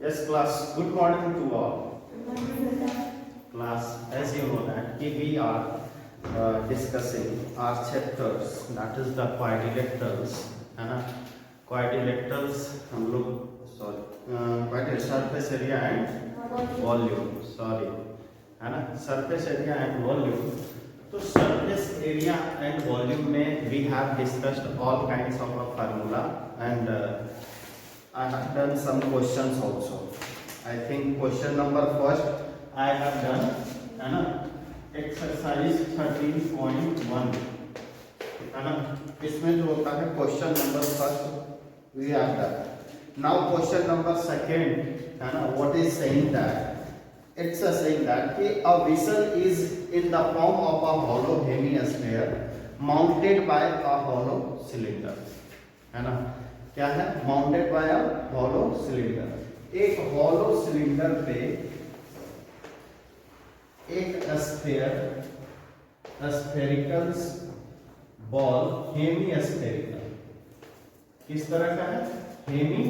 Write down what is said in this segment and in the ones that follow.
Yes, class. Good morning to all. Class, as you know that we are discussing our chapters, that is the quadrilaterals, है ना? Quadrilaterals हम लोग quadrilateral surface area and volume, sorry, है ना? Surface area and volume. तो surface area and volume में we have discussed all kinds of a formula and I have done some questions also. I think question number first I have done, है ना? Exercise 13.1, है ना? इसमें जो होता है question number first we have done. Now question number second, है ना? What is saying that? It's saying that a vessel is in the form of a hollow hemisphere mounted by a hollow cylinder, है ना? क्या है? Mounted by a hollow cylinder. एक hollow cylinder पे एक spherical ball, Hemy spherical, किस तरह का है? हेमी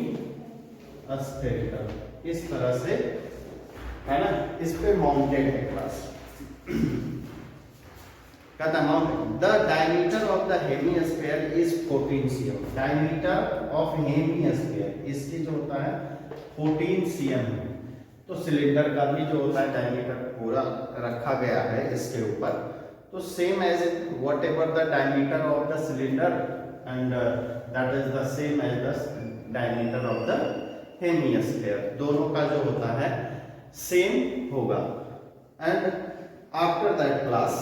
स्फेरिकल, इस तरह से, है ना? इस पे माउंटेड है क्लास। कहता है the diameter of the hemisphere is 14 cm। Diameter of hemisphere इसकी जो होता है 14 cm है। तो सिलेंडर का भी जो होता है डायमीटर पूरा रखा गया है इसके ऊपर। तो same as whatever the diameter of the cylinder and that is the same as the diameter of the hemisphere, दोनों का जो होता है सेम होगा। And after that class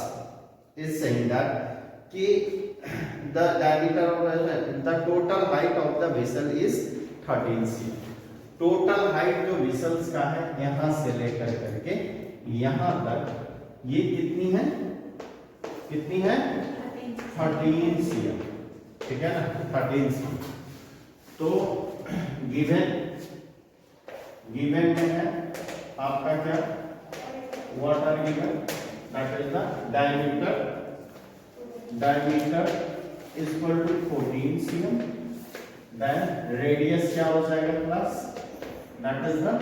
is saying that कि the diameter of the total height of the vessel is 13 cm। Total height जो vessels का है यहां से लेकर करके यहां तक ये कितनी है? कितनी है? 13 cm, ठीक है ना? 13 cm। तो गिवन में है आपका क्या? What are given? That is the diameter is equal to 14 cm। Then radius क्या हो जाएगा class? That is the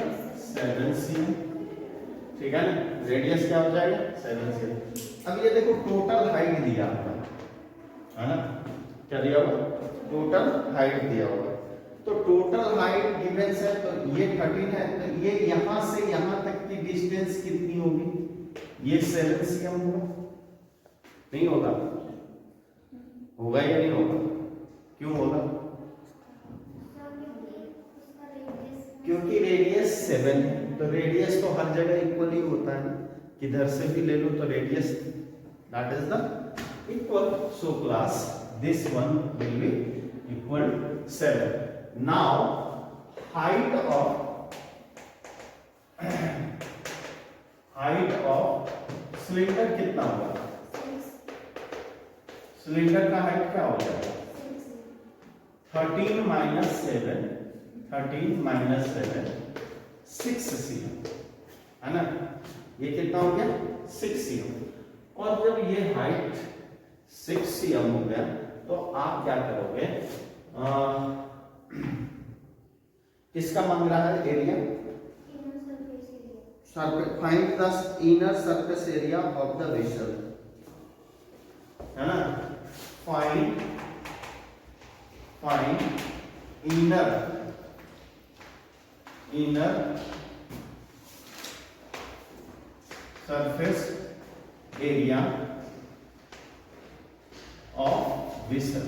7 cm, ठीक है ना? रेडियस क्या हो जाएगा? 7 cm। अब ये देखो टोटल हाइट दिया हुआ है ना? क्या दिया हुआ? टोटल हाइट दिया हुआ है। तो टोटल हाइट गिवन है, तो ये 13 है, तो ये यहां से यहां तक की डिस्टेंस कितनी होगी? ये 7 cm होगा, नहीं होगा? होगा या नहीं होगा? क्यों होगा? क्योंकि रेडियस 7 है, तो रेडियस तो हर जगह इक्वल ही होता है, किधर से भी ले लो तो radius that is the equal. So class this one will be equal 7। Now height of cylinder कितना होगा? सिलेंडर का हाइट क्या हो जाएगा? 13 माइनस 7 6 cm, है ना? ये कितना हो गया? 6 cm। और जब ये हाइट 6 cm हो गया तो आप क्या करोगे? किसका मांग रहा है area? Find the inner surface area of the vessel, है ना? Find inner surface area of vessel,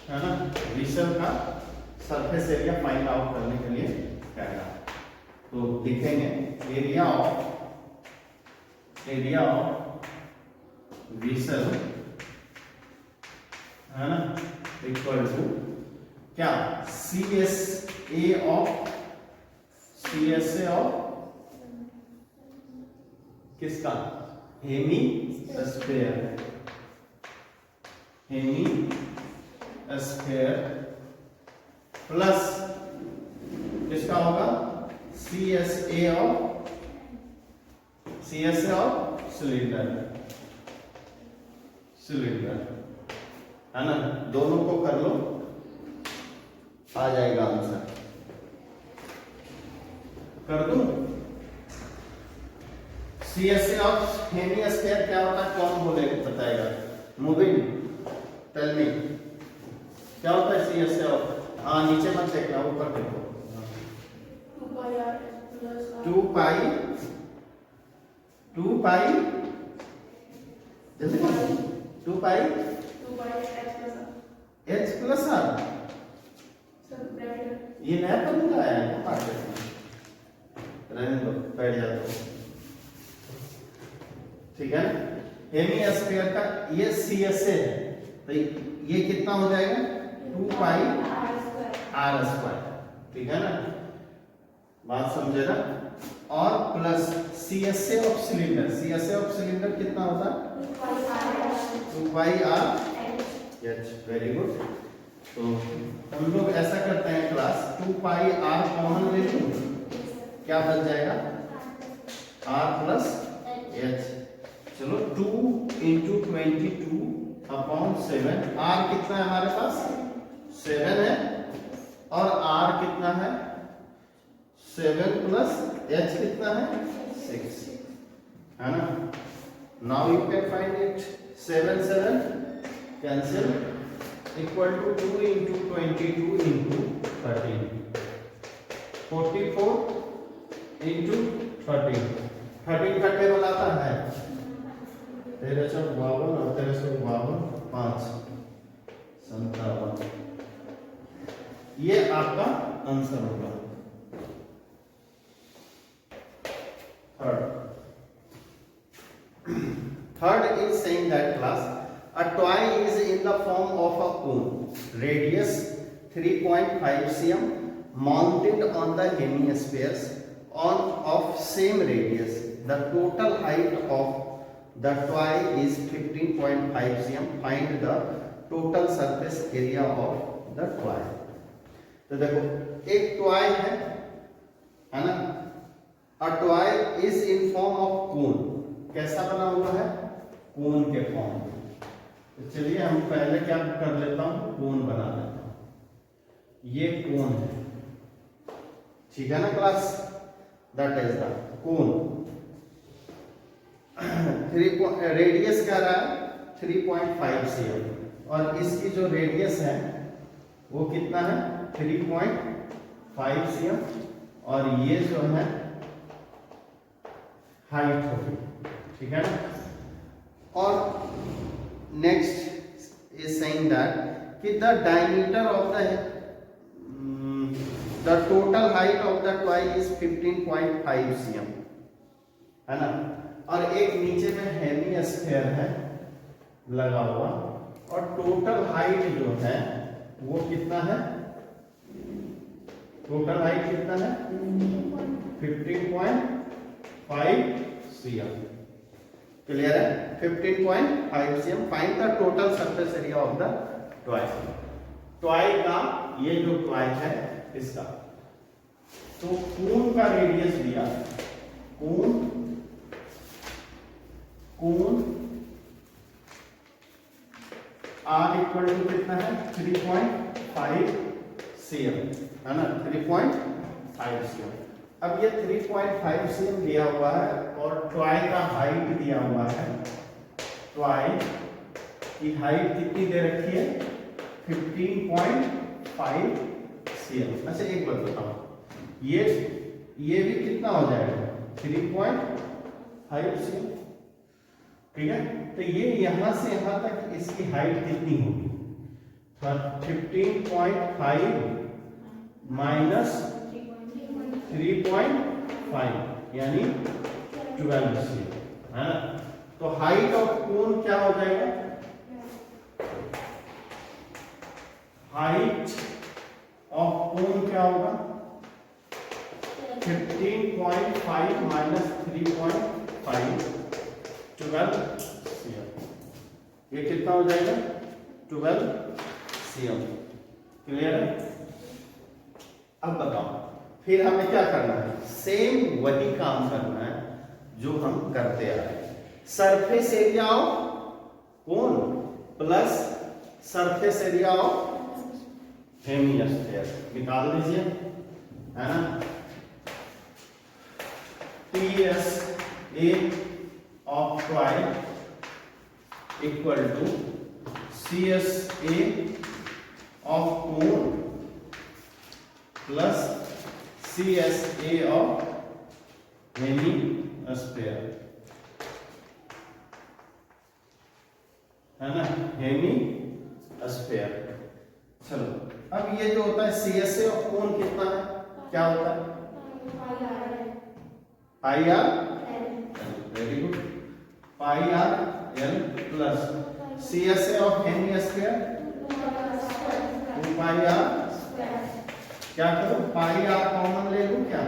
है ना? vessel का सरफेस एरिया फाइंड आउट करने के लिए क्या है? तो लिखेंगे एरिया ऑफ वेसल, है ना, इक्वल टू क्या? CSA ऑफ किसका? हेमिस्फीयर प्लस किसका होगा? CSA ऑफ सिलेंडर, है ना? दोनों को कर लो, आ जाएगा आंसर। कर दूं? CSA ऑफ हेमिस्फीयर क्या होता है? कौन बोले बताएगा? मुबिन, टेल मी क्या होता है CSA ऑफ? हाँ नीचे मत देखना, ऊपर देखो। 2 पाई जैसे 2 पाई h प्लस r। ये नया फॉर्मूला है क्या पाठ में? रहने दो, बैठ जाओ, ठीक है ना। हेमिस्फीयर का ये CSA है, तो ये कितना हो जाएगा? 2 पाई r स्क्वायर, ठीक है ना, बात समझे ना। और plus CSA of cylinder, CSA of cylinder कितना होता है? 2 पाई r h। Very good. तो हम लोग ऐसा करते हैं क्लास, 2 पाई r कॉमन ले लूं, क्या बच जाएगा? r plus h। चलो 2 इंटू 22/7, r कितना है हमारे पास? 7 है, और r कितना है? 7 प्लस h कितना है? 6, है ना। Now you can find it. 7 7 cancel, equal to 2 into 22 into 13, 44 into 13, 13 का टेबल आता है 1352 और 1352 5 57। ये आपका आंसर होगा। Third is saying that class a toy is in the form of a cone, radius 3.5 cm, mounted on the hemispheres of same radius. The total height of the toy is 15.5 cm. Find the total surface area of the toy. तो देखो एक toy है ना। A toy is in form of cone. कैसा बना हुआ है? कोन के फॉर्म में। तो चलिए हम पहले क्या कर लेता हूं, कोन बना लेता हूं। ये कोन है, ठीक है ना class, that is the cone. 3 radius क्या रहा है? 3.5 cm, और इसकी जो रेडियस है वो कितना है? 3.5 cm, और ये जो है हाइट होगी, ठीक है ना। और नेक्स्ट इज सेइंग दैट कि the diameter of the total height of the toy is 15.5 cm, है ना। और एक नीचे में हेमिस्फीयर है लगा हुआ, और टोटल हाइट जो है वो कितना है? टोटल हाइट कितना है? 15.5 cm। क्लियर है? 15.5 cm। Find the total surface area of the toy. Toy का ये जो टॉय है इसका, तो कोन का रेडियस दिया, कोन r इक्वल टू कितना है? 3.5 cm, है ना, 3.5 cm। अब ये 3.5 cm दिया हुआ है, और टॉय का हाइट दिया हुआ है। टॉय की हाइट कितनी दे रखी है? 15.5 cm। अच्छा एक बात बताओ, ये भी कितना हो जाएगा? 3.5 cm, ठीक है। तो ये यहां से यहां तक इसकी हाइट कितनी होगी? 15.5 माइनस 3.5 यानी 12 cm, है ना। तो हाइट ऑफ कोन क्या हो जाएगा? हाइट ऑफ कोन क्या होगा? 15.5 माइनस 3.5, 12 cm। ये कितना हो जाएगा? 12 cm। क्लियर है? अब बताओ फिर हमें क्या करना है? सेम वही काम करना है जो हम करते आ रहे हैं। Surface area of cone plus surface area of hemisphere निकाल दीजिए, है ना। PSA of toy equal to CSA of cone plus CSA of hemisphere, है ना, हेमीस्फीयर। चलो अब ये जो होता है CSA ऑफ कोन कितना है, क्या होता है, pi R, very good, pi R L plus CSA of hemisphere 2 pi R. क्या करूं, पाई आर कॉमन ले लूं क्या,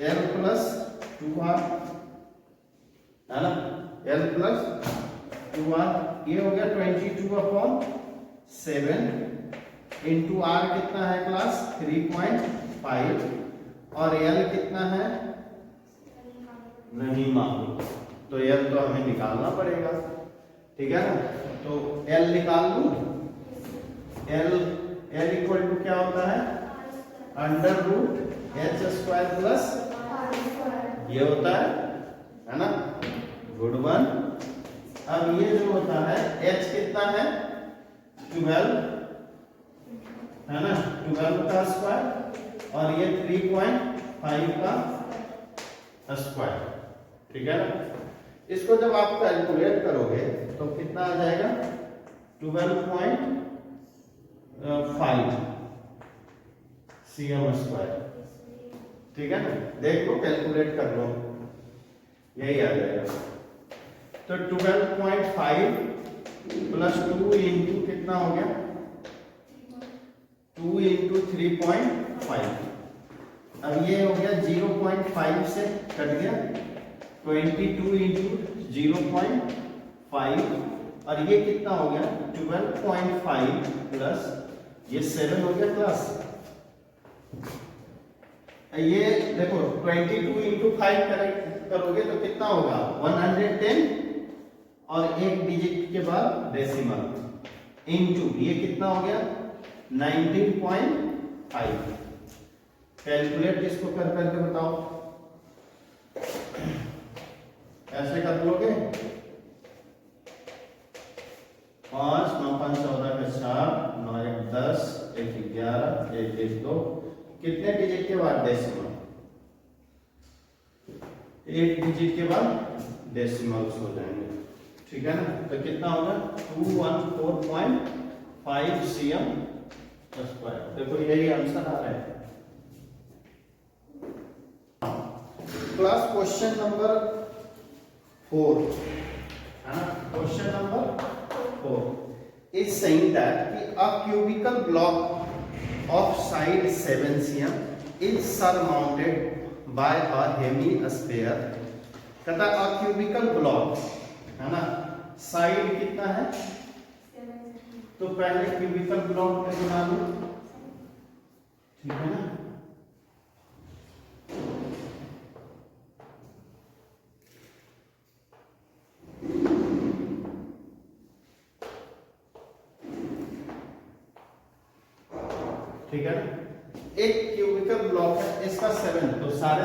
L प्लस 2R, है ना, L प्लस 2R, ये हो गया 22/7 इंटू R कितना है क्लास 3.5 और L कितना है नहीं मालूम, तो L तो हमें निकालना पड़ेगा, ठीक है ना, तो L निकाल लूं, L इक्वल टू क्या होता है under root H square plus ये होता है ना, गुड वन। अब ये जो होता है H कितना है 12, है ना, 12 का स्क्वायर और ये 3.5 का स्क्वायर, ठीक है ना। इसको जब आप कैलकुलेट करोगे तो कितना आ जाएगा 12.5 cm स्क्वायर, ठीक है ना, देख लो कैलकुलेट कर लो, यही आ जाएगा। तो 12.5 प्लस 2 इंटू कितना हो गया 2 इंटू 3.5, अब ये हो गया 0.5 से कट गया 22 इंटू 0.5 और ये कितना हो गया 12.5 प्लस ये 7 हो गया क्लास, ये देखो 22 इंटू 5 करोगे तो कितना होगा 110 और एक डिजिट के बाद डेसिमल इंटू ये कितना हो गया 19.5। कैलकुलेट इसको कर करके बताओ, ऐसे कर लोगे 5 9 5 14 का 4 9 1 10 1 11 1 1 2 कितने डिजिट के बाद डेसिमल, एक डिजिट के बाद डेसिमल्स हो जाएंगे, ठीक है ना, तो कितना होगा 214.5 cm स्क्वायर, देखो यही आंसर आ रहा है। क्लास क्वेश्चन नंबर 4, है ना, question number 4 is saying that कि a cubical block of side 7 cm is surmounted by a hemisphere, कहता है a cubical block, है ना, साइड कितना है, तो पहले क्यूबिकल ब्लॉक में बना लो, ठीक है ना, ठीक है ना, एक क्यूबिकल ब्लॉक है, इसका 7, तो सारे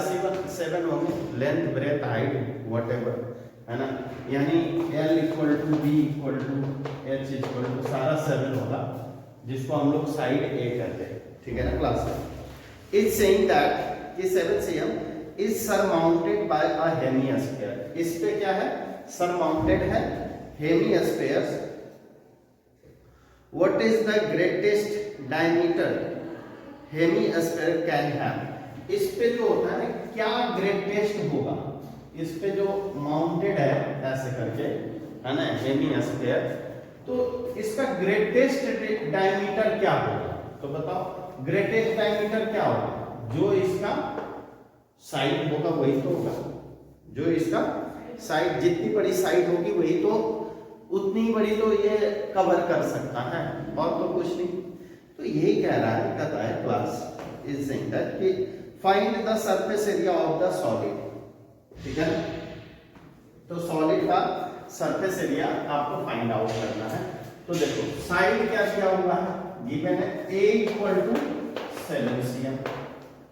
7 होंगे, लेंथ ब्रेथ हाइट व्हाटएवर, है ना, यानी L equal to B equal to H equal to सारा 7 होगा, जिसको हम लोग साइड A कहते हैं, ठीक है ना क्लास। इज सेइंग दैट कि 7 cm is surmounted bye a hemisphere, इस पे क्या है सरमाउंटेड है hemisphere. What is the greatest diameter hemisphere can have, इस पे जो होता है क्या ग्रेटेस्ट होगा, इस पे जो माउंटेड है ऐसे करके, है ना, हेमिस्फीयर, तो इसका ग्रेटेस्ट डायमीटर क्या होगा, तो बताओ ग्रेटेस्ट डायमीटर क्या होगा, जो इसका साइड होगा वही तो होगा, जो इसका साइड जितनी बड़ी साइड होगी वही तो उतनी बड़ी तो ये कवर कर सकता है, और तो कुछ नहीं। तो यही कह रहा है, कहता है क्लास इज सेइंग दैट कि find the surface area of the solid, ठीक है, तो सॉलिड का सरफेस एरिया आपको फाइंड आउट करना है। तो देखो साइड क्या किया हुआ है, गिवन है A इक्वल टू 7 cm,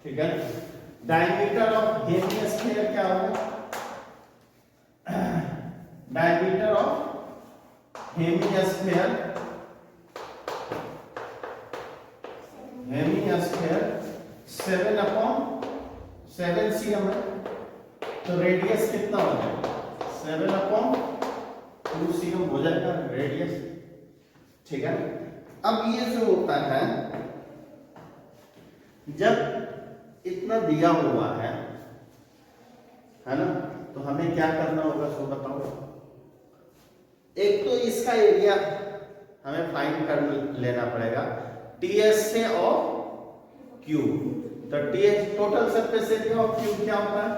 ठीक है, डायमीटर ऑफ हेमिस्फीयर क्या होगा? डायमीटर ऑफ हेमिस्फीयर 7/7 cm है, तो रेडियस कितना हो जाएगा? 7/2 cm हो जाएगा रेडियस। ठीक है, अब ये जो होता है, जब इतना दिया हुआ है ना, तो हमें क्या करना होगा सो बताओ। एक तो इसका एरिया हमें फाइंड कर लेना पड़ेगा टीएस से और क्यूब। तो TS total surface area of cube क्या होता है?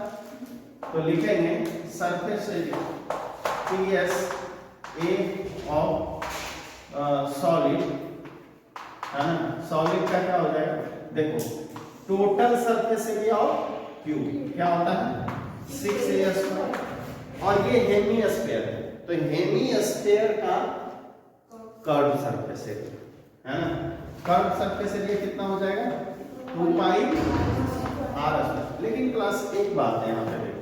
तो लिखेंगे surface area TS A of solid, है ना। सॉलिड का क्या हो जाएगा? देखो total surface area of cube क्या होता है? 6a²। और ये हेमिस्फीयर है, तो हेमिस्फीयर का कर्व सरफेस एरिया, है ना। कर्व सरफेस एरिया कितना हो जाएगा? 2πr²। लेकिन क्लास एक बात है यहाँ पे देखो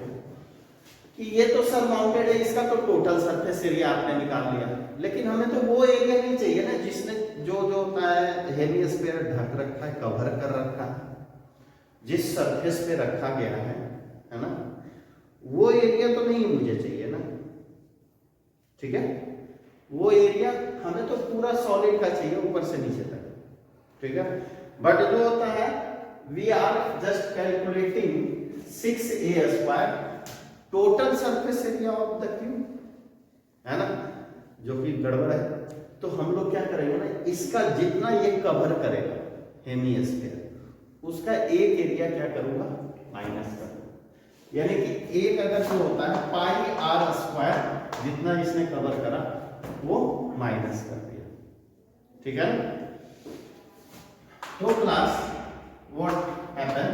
कि ये तो सर माउंटेड है, इसका तो टोटल सरफेस एरिया आपने निकाल लिया, लेकिन हमें तो वो एरिया नहीं चाहिए ना जिसने जो होता है हेमिस्फीयर ढक रखा है, कवर कर रखा है, जिस सरफेस पे रखा गया है ना, वो एरिया तो नहीं मुझे चाहिए ना। ठीक है, वो एरिया हमें तो पूरा सॉलिड का चाहिए ऊपर से नीचे तक। ठीक है, बट जो होता है we are just calculating 6a² total surface area of the cube, है ना, जो कि गड़बड़ है। तो हम लोग क्या करेंगे ना, इसका जितना ये कवर करेगा हेमिस्फीयर, उसका एक एरिया क्या करूंगा? माइनस करूंगा। यानी कि एक अगर जो होता है πr², जितना इसने कवर करा वो माइनस कर दिया। ठीक है, तो class what happen,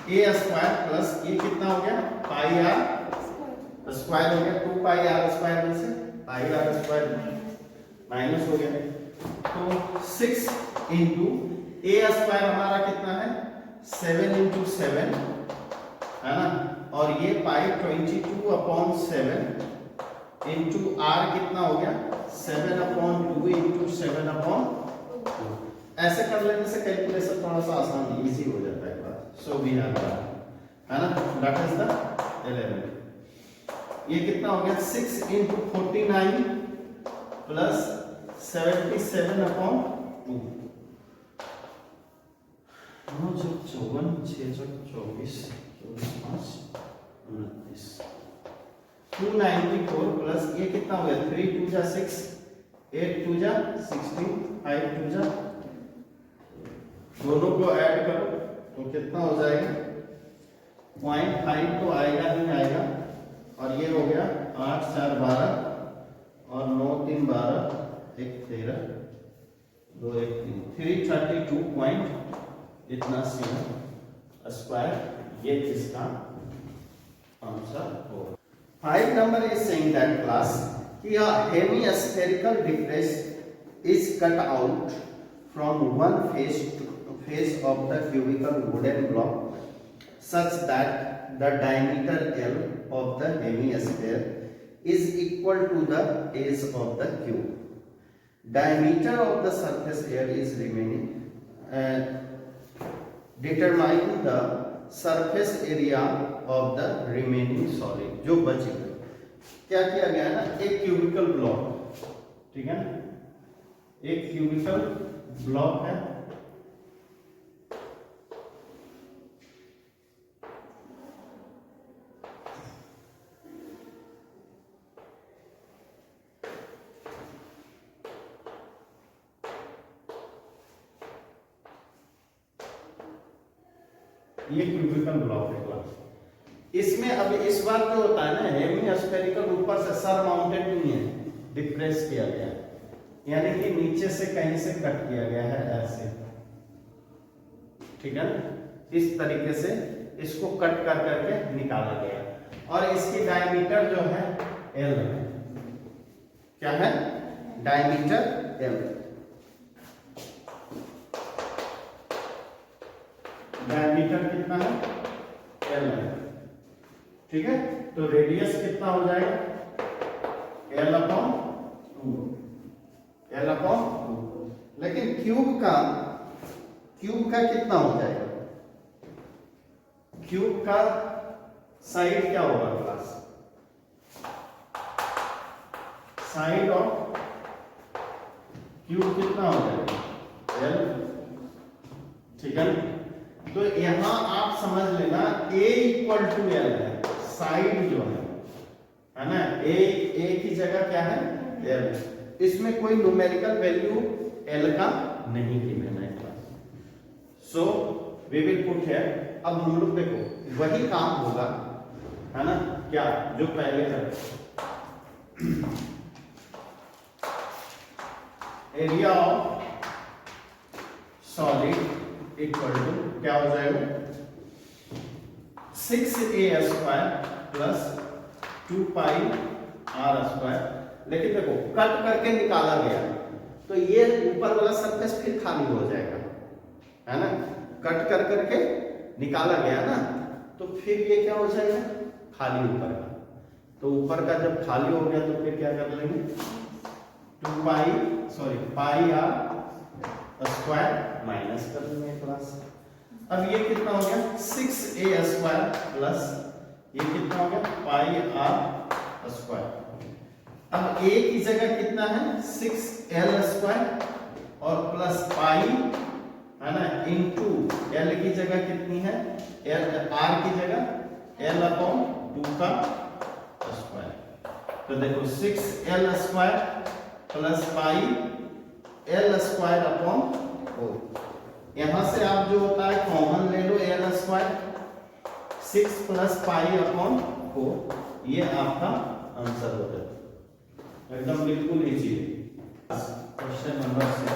a² plus ये कितना हो गया? πr² हो गया, 2πr² में से πr² माइनस हो गया। तो 6 इंटू a² हमारा कितना है? 7 × 7, है ना, और ये π22/7 इंटू r कितना हो गया? 7/2 इंटू 7/2। ऐसे कर लेने से कैलकुलेशन थोड़ा सा आसान इजी हो जाता है बात। सो वी हैव दैट, है ना, दैट इज द 11। ये कितना हो गया? 6 × 49 प्लस 77/2। 54 6 24 5 294 प्लस ये कितना हो गया? 3 2 जा 6, 8 2 जा 16, 5 2 जा, दोनों को ऐड करो तो कितना हो जाएगा? 0.5 तो आएगा ही आएगा। और ये हो गया 8 4 12 और 9 3 12, 1 13, 2 1 3, 332 पॉइंट इतना स्क्वायर। ये इसका आंसर होगा। 5 number is saying that class कि a hemispherical device is cut out from one face of the cubical wooden block such that the diameter L of the hemisphere is equal to the base of the cube. Diameter of the surface area is remaining. Determine the surface area of the remaining solid, जो बचेगा। क्या किया गया है ना, एक cubical block, ठीक है ना, एक क्यूबिकल ब्लॉक है, ये क्यूबिकल ब्लॉक है क्लास। इसमें अब इस बार जो होता है ना, हेमिस्फेरिकल ऊपर से सर माउंटेड नहीं है, डिप्रेस किया गया है, यानी कि नीचे से कहीं से कट किया गया है ऐसे, ठीक है ना, इस तरीके से इसको कट कर करके निकाला गया। और इसकी डायमीटर जो है L है, क्या है? Diameter L। डायमीटर कितना है? एल है, ठीक है। तो रेडियस कितना हो जाएगा, L upon two, L upon two. लेकिन क्यूब का कितना हो जाएगा, क्यूब का साइड क्या होगा क्लास, साइड ऑफ क्यूब कितना हो जाएगा, एल, ठीक है। तो यहां आप समझ लेना a इक्वल टू एल है, साइड जो है ना, a की जगह क्या है, एल। इसमें कोई न्यूमेरिकल वैल्यू एल का नहीं गिवन है class, so we will put here. अब हम लोग देखो वही काम होगा, है ना, क्या जो पहले था, area of solid equal to क्या हो जाएगा, 6a स्क्वायर प्लस 2πr²। लेकिन देखो कट करके निकाला गया तो ये ऊपर वाला सरफेस फिर खाली हो जाएगा, है ना, कट कर करके निकाला गया ना, तो फिर ये क्या हो जाएगा, खाली ऊपर का। तो ऊपर का जब खाली हो गया तो फिर क्या कर लेंगे, πr² माइनस कर लेंगे क्लास। अब ये कितना हो गया, 6a² प्लस ये कितना हो गया, πr²। अब a की जगह कितना है, 6l² और प्लस पाई, है ना, इनटू l की जगह कितनी है, r की जगह l अपॉन 2 का स्क्वायर। तो देखो 6l² plus pi l² upon 4। यहां से आप जो होता है कॉमन ले लो, l², 6 प्लस पाई अपॉन 4, ये आपका आंसर हो जाएगा, एकदम बिल्कुल इजी है। Question number 6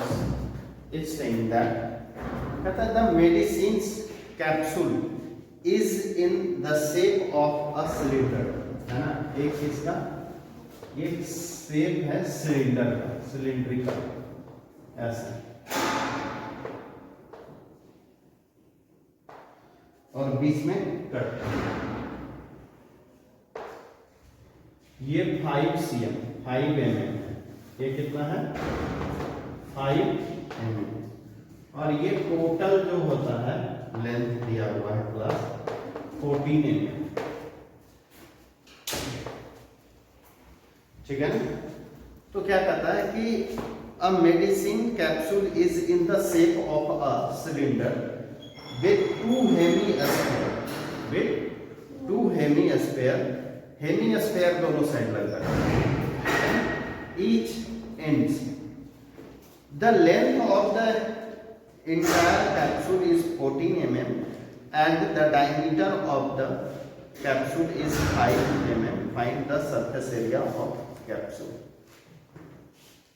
is saying that, कहता है the medicine capsule is in the shape of a cylinder, है ना, एक इसका ये शेप है सिलेंडर का, सिलिंड्रिकल ऐसे, और बीच में कट, ये 5 cm 5 mm है, ये कितना है 5 mm, और ये टोटल जो होता है लेंथ दिया हुआ है क्लास 14 mm, ठीक है। तो क्या कहता है कि a medicine capsule is in the shape of a cylinder with two hemisphere, hemisphere दोनों साइड लगता है, each ends, the length of the entire capsule is 14 mm and the diameter of the capsule is 5 mm. Find the surface area of capsule,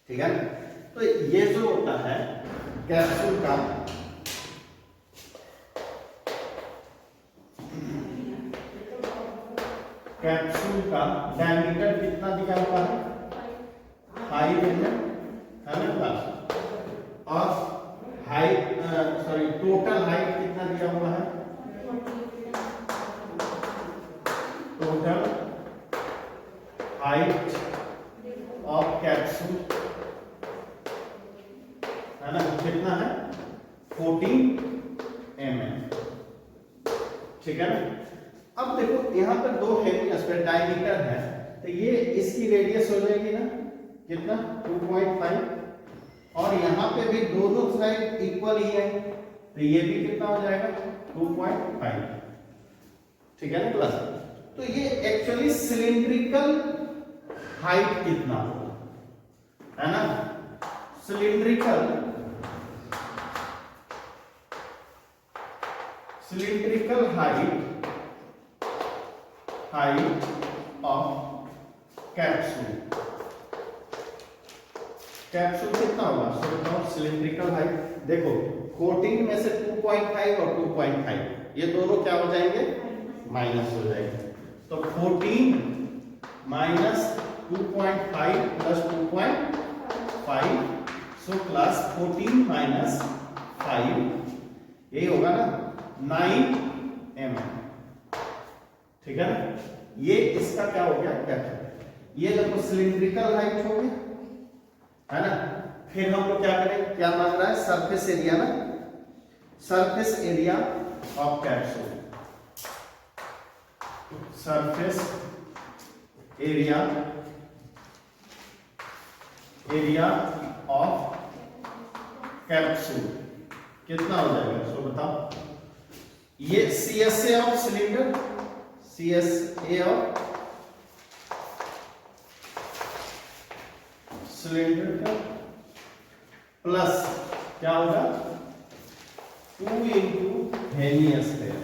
ठीक है। तो ये जो होता है कैप्सूल का डायमीटर कितना दिया हुआ है, 5 mm, है ना क्लास, और हाइट टोटल हाइट कितना दिया हुआ है, टोटल हाइट ऑफ कैप्सूल, है ना, कितना है 14 mm, ठीक है ना। अब देखो यहाँ पर दो हेमिस्फीयर डायमीटर है, तो ये इसकी रेडियस हो जाएगी ना कितना 2.5, और यहाँ पे भी दोनों साइड इक्वल ही है, तो ये भी कितना हो जाएगा 2.5, ठीक है ना क्लास। तो ये एक्चुअली सिलिंड्रिकल हाइट कितना होगा, है ना, सिलिंड्रिकल हाइट ऑफ कैप्सूल कितना होगा, सिलिंड्रिकल हाइट देखो 14 में से 2.5 और 2.5 ये दोनों क्या हो जाएंगे, माइनस हो जाएंगे। तो 14 minus 2.5 plus 2.5, so plus 14 minus 5, यही होगा ना 9 mm, ठीक है ना। ये इसका क्या हो गया, डेप्थ। ये देखो सिलिंड्रिकल हाइट हो गई, है ना। फिर हम लोग क्या करें, क्या मांग रहा है, सरफेस एरिया ना, surface area of capsule, surface area of capsule कितना हो जाएगा, सो बताओ। ये CSA of cylinder, CSA of cylinder का प्लस क्या होगा 2 इंटू हेमिस्फेयर।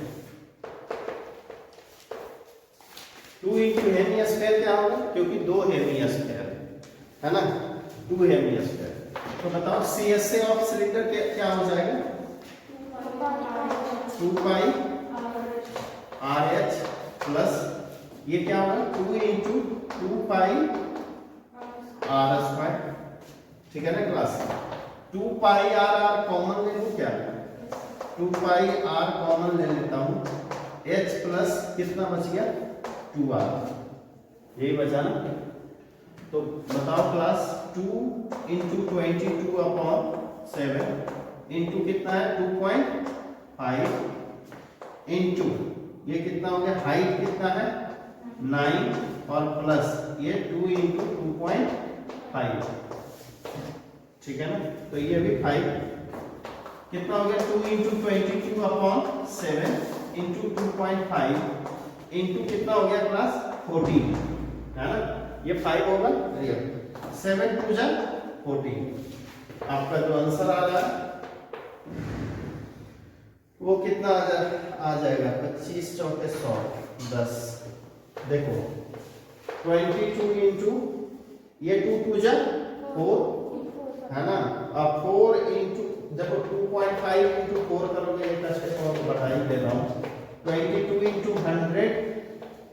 2 इंटू हेमिस्फेयर क्या होगा, क्योंकि 2 हेमिस्फेयर है ना, 2 हेमिस्फेयर। तो बताओ CSA ऑफ सिलेंडर क्या हो जाएगा, 2 पाई RH प्लस ये क्या होगा 2 इंटू 2 पाई R स्क्वायर। ठीक है ना क्लास। 2 पाई R कॉमन ले लूं क्या, 2 पाई R कॉमन ले लेता हूं, H प्लस कितना बच गया 2R, यही बचा ना। तो बताओ क्लास 2 इंटू 22 अपॉन 7 इंटू कितना है 2.5 इंटू ये कितना हो गया, हाइट कितना है 9 और प्लस ये 2 इंटू 2.5, ठीक है ना। तो ये भी 5 कितना हो गया 2 इंटू 22 अपॉन 7 इंटू 2.5 इंटू कितना हो गया क्लास 14, है ना। ये 5 होगा रियल, 7 2 जा 14। आपका जो आंसर आ रहा है वो कितना आ जाएगा 25 चौके 100 10। देखो 22 इंटू ये 2 2 जा 4, है ना। अब 4 इंटू देखो 2.5 इंटू 4 करोगे, ये कष्ट को बता ही दे रहा हूँ। 22 इंटू 100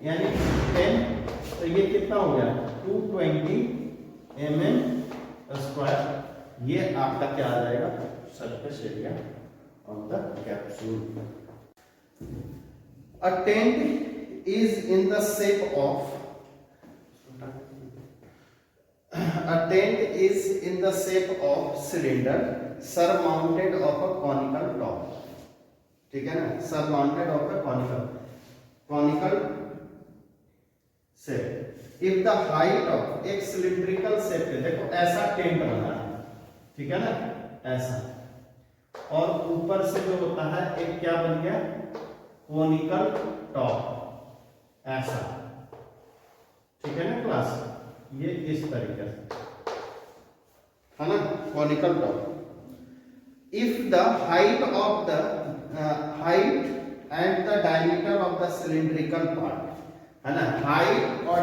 यानी 10, तो ये कितना हो गया 220 mm स्क्वायर। ये आपका क्या आ जाएगा, surface area of the capsule. A tent is in the shape of cylinder surmounted of a conical top, ठीक है ना, surmounted of a conical shape. If the height of एक सिलिंड्रिकल शेप है, देखो ऐसा टेंट बना है, ठीक है ना, ऐसा, और ऊपर से जो होता है एक क्या बन गया कोनिकल टॉप, ऐसा, ठीक है ना क्लास। ये इस तरीके से है ना, conical top. If the height of the height and the diameter of the cylindrical part, है ना, हाइट और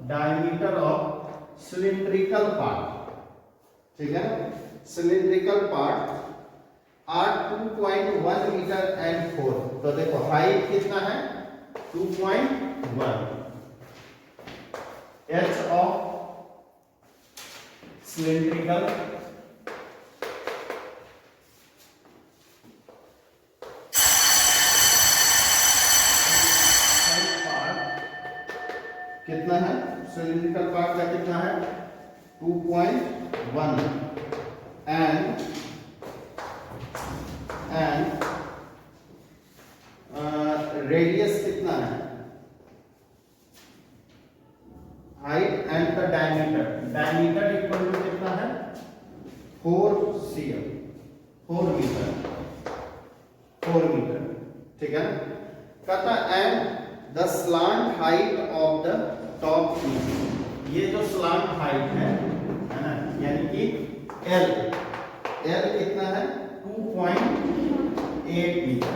डायमीटर ऑफ सिलिंड्रिकल पार्ट, ठीक है ना, cylindrical part are 2.1 metre and 4। तो देखो हाइट कितना है 2.1, एच ऑफ सिलिंड्रिकल कितना है, सिलिंड्रिकल पार्ट का कितना है 2.1 एंड रेडियस कितना है, height and the diameter equal to कितना है 4 cm, 4 मीटर, ठीक है। कहता and the slant height of the top piece, ये जो स्लांट हाइट है ना, यानी कि L कितना है 2.8 metre,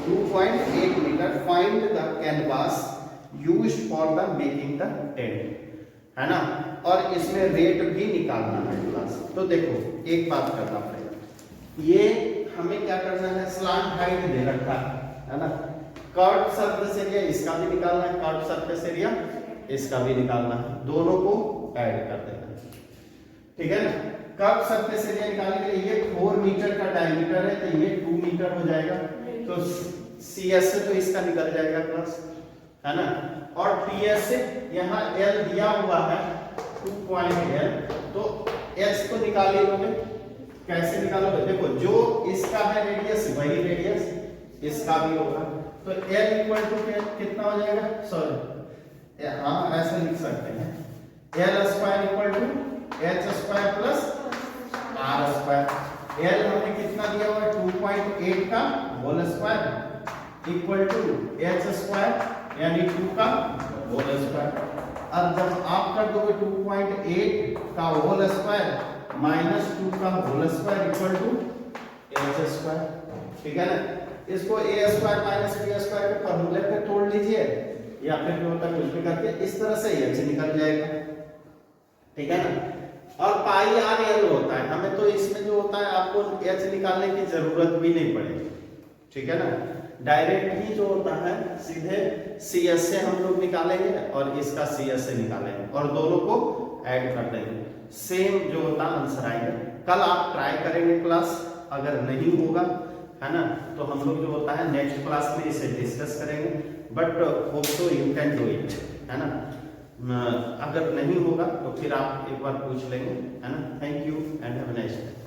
2.8 metre. Find the canvas used for the making the tent, है ना, और इसमें रेट भी निकालना है क्लास। तो देखो एक बात करना पड़ेगा, ये हमें क्या करना है, स्लांट हाइट दे रखा है ना, कर्व सरफेस एरिया इसका भी निकालना है, कर्व सरफेस एरिया इसका भी निकालना है, दोनों को ऐड कर देना है, ठीक है ना। कर्व सरफेस एरिया निकालने के लिए ये 4 मीटर का डायमीटर है, तो ये 2 मीटर हो जाएगा, तो सी एस से तो इसका निकल जाएगा क्लास, है ना। और टी एस से यहाँ एल दिया हुआ है 2.L, तो एस को निकाल लोगे। कैसे निकालोगे? देखो जो इसका है रेडियस वही रेडियस इसका भी होगा, तो एल इक्वल टू कितना हो जाएगा? सॉरी, हाँ ऐसा लिख सकते हैं, L square equal to H square plus R square. L हमने कितना दिया हुआ है? 2.8 का whole square equal to H square यानी 2 का होल स्क्वायर। अब जब आप कर दोगे 2.8 का होल स्क्वायर माइनस 2 का whole square equal to H square, ठीक है ना। इसको A square minus B square के फॉर्मूले पे तोड़ लीजिए, या फिर जो होता है कुछ भी करके इस तरह से एच निकल जाएगा, ठीक है ना। और पाई आर एल होता है, हमें तो इसमें जो होता है आपको एच निकालने की जरूरत भी नहीं पड़ेगी, ठीक है ना। डायरेक्ट ही जो होता है सीधे सी एस से हम लोग निकालेंगे और इसका सी एस से निकालेंगे और दोनों को ऐड कर देंगे, सेम जो होता है आंसर आएगा। कल आप ट्राई करेंगे क्लास, अगर नहीं होगा, है ना, तो हम लोग जो होता है नेक्स्ट क्लास में इसे डिस्कस करेंगे, but hope so you can do it, है ना। अगर नहीं होगा तो फिर आप एक बार पूछ लेंगे, है ना। Thank you and have a nice day.